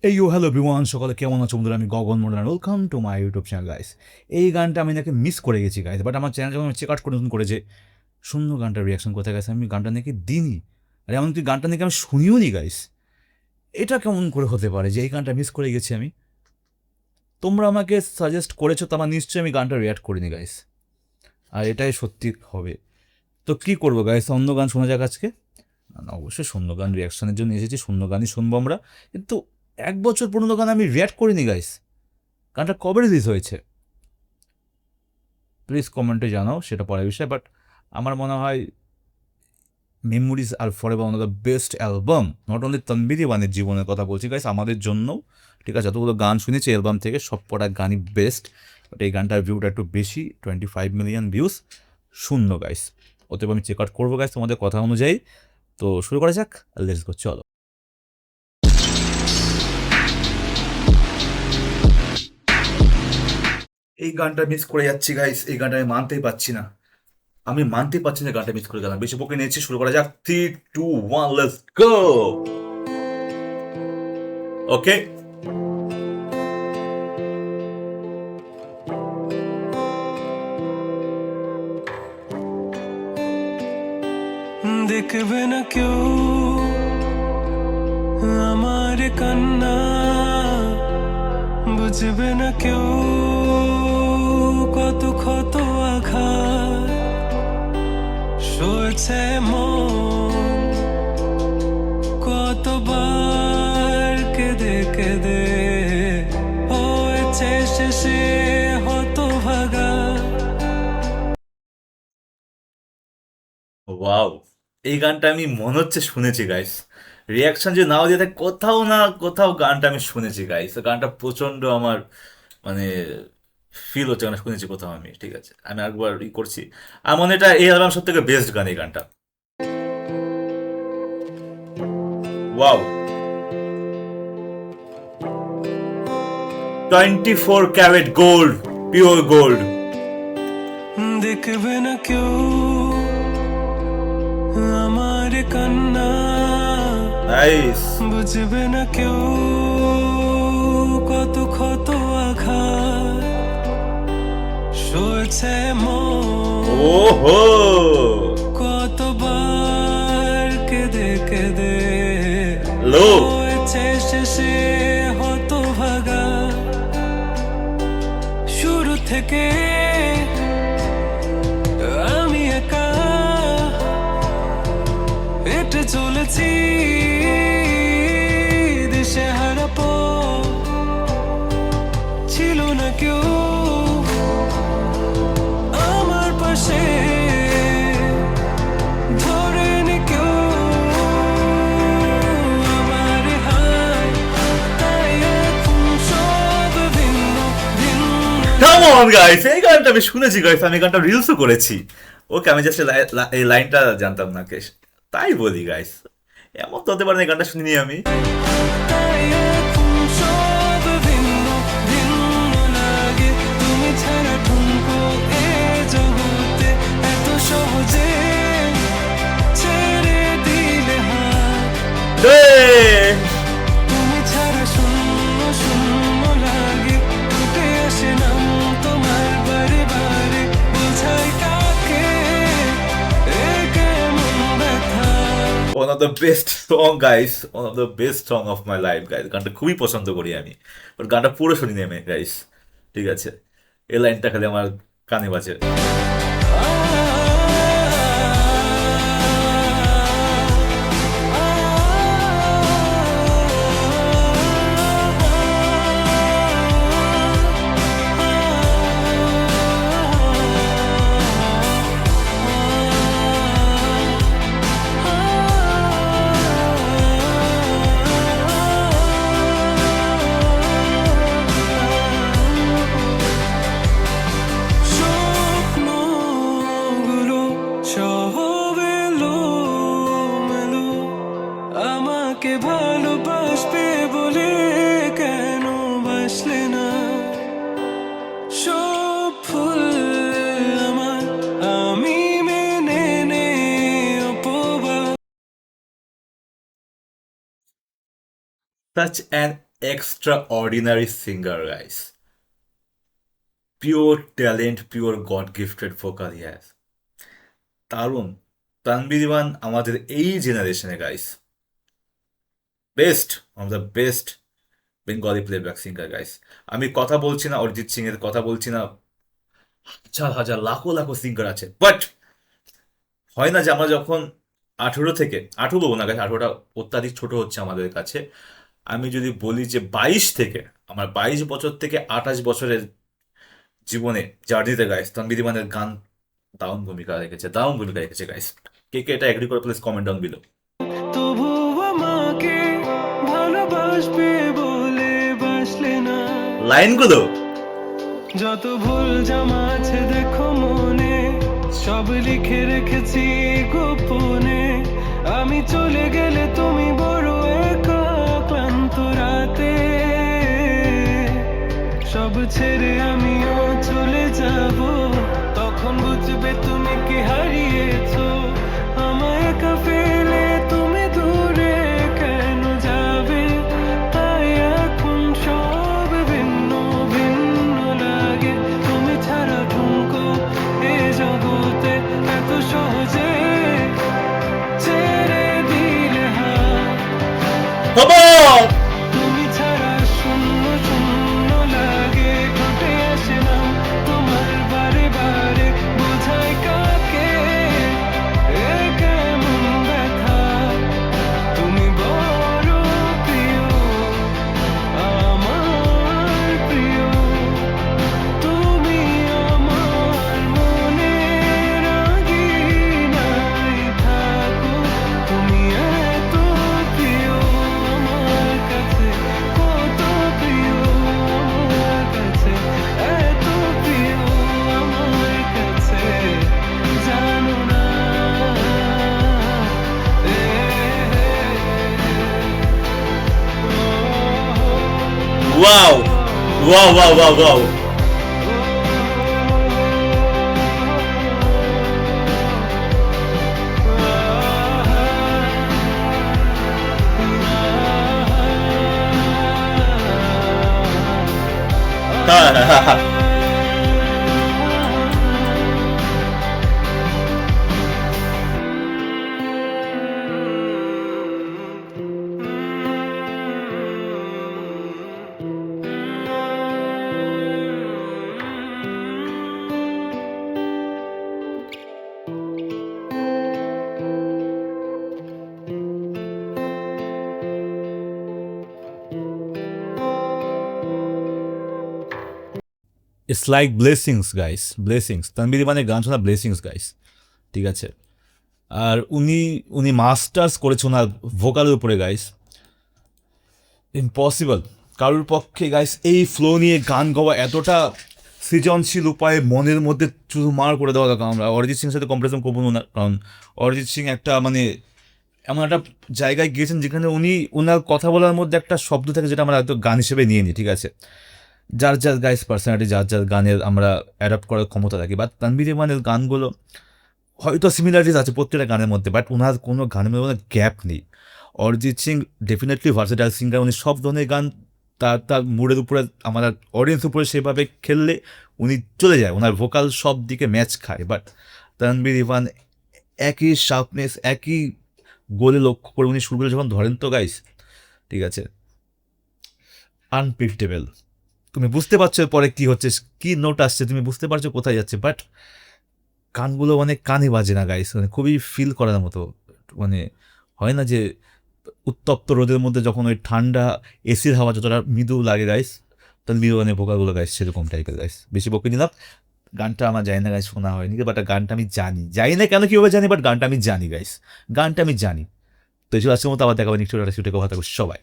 এই hello everyone, সকালে কেমন আছো বন্ধুরা? আমি Gagan Modan, welcome to my YouTube channel guys. এই গানটা আমি নাকি মিস করে গেছি গাইস, বাট আমার চ্যানেল যখন আমি চেক আউট করে নতুন করে যে শূন্য গানটার রিয়াকশন কোথায় গেছে, আমি গানটা নাকি দিইনি। আর এমনকি গানটা নাকি আমি শুনিও নি গাইস। এটা কেমন করে হতে পারে যে এই গানটা মিস করে গেছি আমি? তোমরা আমাকে সাজেস্ট করেছো, তো আমার নিশ্চয়ই আমি গানটা রিয়াক্ট করিনি গাইস। আর এটাই সত্যি হবে। তো কী করবো গাইস, অন্য গান শোনা যাক আজকে। না না, অবশ্যই শূন্য গান রিয়াকশনের জন্য এসেছি, শূন্য গানই শুনবো আমরা। কিন্তু 1 বছর পুরনো গান আমি রিয়াক্ট করিনি গাইস। গানটা কবে রিলিজ হয়েছে প্লিজ কমেন্টে জানাও, সেটা পরের বিষয়। বাট আমার মনে হয় memories are forever one of the best album. Not only Tanvir ইমানের জীবনের কথা বলছি গাইস, আমাদের জন্যও। ঠিক আছে, যতগুলো গান শুনেছি অ্যালবাম থেকে সব কটা গানই বেস্ট। বাট এই গানটার ভিউটা একটু বেশি, 25 মিলিয়ন ভিউজ। শূন্য গাইস, অতএব আমি চেক আউট করবো গাইস তোমাদের কথা অনুযায়ী। তো শুরু করা যাক, লেটস গো, চলো। এই গানটা মিস করে যাচ্ছি গাইস, এই গানটা আমি মানতেই পারছি না। আমি মানতে পারছি না গানটা মিস করে গেলাম। বেশি বকে নিয়েছি, শুরু করা যাক। 3, 2, 1, লেটস গো। ওকে। দেখবে না কেউ আমার কান্না, বুঝবে না কেউ কত ক্ষত আঘাত সয়েছে মন, কতবার কেঁদে কেঁদে হয়েছে শেষে হতভাগা। ওয়াও, এই গানটা আমি মনে হচ্ছে শুনেছি গাইস। রিয়াকশন যে নাও দিয়ে থাকে, কোথাও না কোথাও গানটা আমি শুনেছি গাইস। গানটা প্রচন্ড আমার মানে ফিল হচ্ছে, গানটা শুনেছি কোথাও আমি। ঠিক আছে, আমি একবার করছি। আমার এটা এই অ্যালবাম সব থেকে বেস্ট গান এই গানটা। Wow, 24 carat gold, pure gold. দেখবে না কেউ আমার কান্না, নাইস। বুঝবে না কেউ কত ক্ষত আঘাত সয়েছে মন, ওহো, কতবার কেঁদে কেঁদে লো। হয়েছে শেষে হতভাগা। শুরু থেকে আমি একা হেঁটে চলেছি দেশে হারাপ, ছিল না কেউ আমার পাশে, ধরেনি কেউ আমার হাত, তাই এখন সব ভিন্ন ভিন্ন। কাম অন গাইস, এই গানটা আমি শুনেছি গাইস, আমি এই গানটা রিলসও করেছি। ওকে, আমি জাস্ট এই লাইনটা জানতাম না কেস, তাই বলি গাইস। এমন তো হতে পারে না এই গানটা শুনিনি আমি। তাই এখন সব ভিন্ন ভিন্ন লাগে, তুমি ছাড়া ঠুনকো এ জগতে এত সহজে ছেড়ে দিলে হাত, এ, তুমি ছাড়া শূন্য শূন্য লাগে, উঠে আসে নাম তোমার বারে বারে, বোঝাই কাকে এ কেমন ব্যথা। One of the best song guys, one of the best song of my life guys. গানটা খুবই পছন্দ করি আমি, ওর গানটা পুরো শুনিনি আমি গাইস। ঠিক আছে, এই লাইনটা খালি আমার কানে বাজে। স্বপ্নগুলো সব এলোমেলো, আমাকে ভালোবাসবে বলে কেন বাসলে না, সব ভুল আমার, আমি মেনে নে অপবাদ। Such an extra ordinary singer guys, pure talent, pure god gifted vocal he has. দারুণ। তানভীর ইরফান আমাদের এই জেনারেশনে guys best, one of the best Bengali playback singer guys. আমি কথা বলছি না অরিজিৎ সিং এর, কথা বলছি না, হাজার হাজার লাখো লাখো সিঙ্গার আছে, বাট হয় না যে আমরা যখন 18 থেকে, 18 বলবো না গাইস, 18টা অত্যাধিক ছোট হচ্ছে আমাদের কাছে। আমি যদি বলি যে 22 থেকে, আমার 22 বছর থেকে 28 বছরের জীবনে জার্নিতে গাইস তানভীর ইরফানের গান দারুণ ভূমিকা রেখেছে, দারুণ ভূমিকা রেখেছে গাইস। কে কে এটা এগ্রি করে প্লিজ কমেন্ট ডাউন বিলো। তবু আমাকে ভালোবাসবে বলে বাসলে না। লাইনগুলো যত ভুল জামা আছে দেখো মনে, সব লিখে রেখেছি গোপনে। আমি চলে গেলে তুমি বড় একা ক্লান্ত রাতে, সব ছেড়ে আমিও চলে যাব। তখন বুঝবে তুমি কি হারিয়েছো, আমায় একা ফেলে তুমি দূরে কেন যাবে। তাই এখন সব ভিন্ন ভিন্ন লাগে, তুমি ছাড়া ঠুনকো এ জগতে এত সহজে ছেড়ে দিলে হাত। খবর তুমি ছাড়া শূন্য শূন্য লাগে, ঘটে আসে না তোমার বারে বারে, বোঝাই কাকে এ কেমন ব্যথা। তুমি বড় প্রিয়, আমার প্রিয়, তুমি আমার মনে রাঙিনাই থাকো। তুমি এত প্রিয় আমার কাছে, কত প্রিয় আমার কাছে, এত প্রিয় আমার কাছে, জানো না। Wow wow wow wow wow. হ্যাঁ হ্যাঁ হ্যাঁ হ্যাঁ। It's like blessings guys, blessings. Tanveer ইরফানের গান শোনা ব্লেসিংস গাইস, ঠিক আছে। আর উনি উনি মাস্টার্স করেছে ওনার ভোকালের উপরে গাইস। ইম্পসিবল কারোর পক্ষে গাইস এই ফ্লো নিয়ে গান গাওয়া, এতটা সৃজনশীল উপায়ে মনের মধ্যে চুরমার করে দেওয়া। আমরা অরিজিৎ সিংয়ের সাথে কম্পারিজন করবো না, কারণ অরিজিৎ সিং একটা মানে এমন একটা জায়গায় গিয়েছেন যেখানে উনি ওনার কথা বলার মধ্যে একটা শব্দ থাকে যেটা আমরা হয়তো গান হিসেবে নিয়ে নিই, ঠিক আছে। যার যার গাইস পার্সোনালিটি, যার যার গানের আমরা অ্যাডাপ্ট করার ক্ষমতা রাখি, বাট তানভীর ইরফানের গানগুলো হয়তো সিমিলারিটিস আছে প্রত্যেকটা গানের মধ্যে, বাট ওনার কোনো গানের মধ্যে কোনো গ্যাপ নেই। Arijit Singh definitely versatile singer, উনি সব ধরনের গান তার তার মুডের উপরে, আমার অডিয়েন্স উপরে সেভাবে খেললে উনি চলে যায়, ওনার ভোকাল সব দিকে ম্যাচ খায়। বাট তানভীর ইরফান একই শার্পনেস, একই গোলে লক্ষ্য করে উনি সুরগুলো যখন ধরেন তো গাইস, ঠিক আছে, আনপ্রেডিক্টেবল। তুমি বুঝতে পারছো পরে কি হচ্ছে, কি নোট আসছে, তুমি বুঝতে পারছো কোথায় যাচ্ছে, বাট গানগুলো মানে কানে বাজে না গাইস, মানে খুবই ফিল করার মতো। মানে হয় না যে উত্তপ্ত রোদের মধ্যে যখন ওই ঠান্ডা এসির হাওয়া যতটা মৃদু লাগে গাইস, তখন মৃদু মানে ভোকালগুলো গাইস সেরকম টাইপের গাইস। বেশি বকে নিলাম, গানটা আমার জানি না গাইস, শোনা হয়নি, বাট গানটা আমি জানি না কেন কীভাবে জানি, বাট গানটা আমি জানি গাইস, গানটা আমি জানি। তো এই আজকের মতো আবার দেখাবো নেক্সট শুটে কথা সবাই।